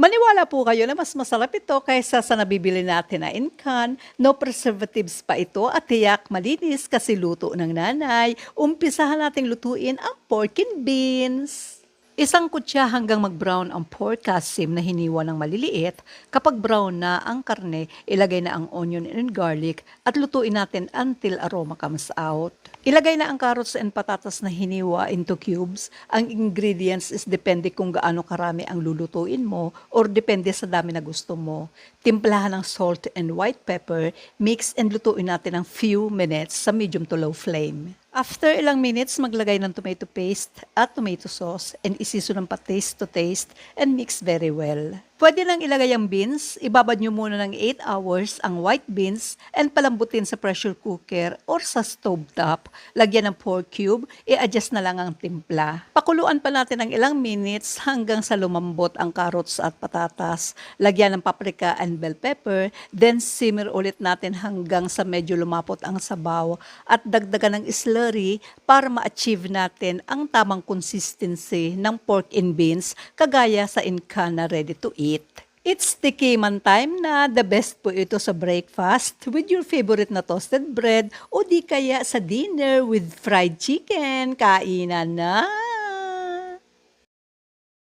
Maniwala po kayo na mas masarap ito kaysa sa nabibili natin na in-can. No preservatives pa ito at tiyak malinis kasi luto ng nanay. Umpisahan nating lutuin ang pork and beans. Isang kutsa hanggang mag-brown ang pork kasim na hiniwa ng maliliit. Kapag brown na ang karne, ilagay na ang onion and garlic at lutuin natin until aroma comes out. Ilagay na ang carrots and patatas na hiniwa into cubes. Ang ingredients is depende kung gaano karami ang lulutuin mo or depende sa dami na gusto mo. Timplahan ng salt and white pepper, mix and lutuin natin ng few minutes sa medium to low flame. After ilang minutes, maglagay ng tomato paste at tomato sauce and isisunod pa taste to taste and mix very well. Pwede nang ilagay ang beans, ibabad nyo muna ng 8 hours ang white beans and palambutin sa pressure cooker or sa stove top. Lagyan ng pork cube, i-adjust na lang ang timpla. Pakuluan pa natin ng ilang minutes hanggang sa lumambot ang carrots at patatas. Lagyan ng paprika and bell pepper, then simmer ulit natin hanggang sa medyo lumapot ang sabaw at dagdagan ng slurry para ma-achieve natin ang tamang consistency ng pork and beans kagaya sa in-can na ready to eat. It's tikiman time na, the best po ito sa breakfast with your favorite na toasted bread o di kaya sa dinner with fried chicken. Kainan na!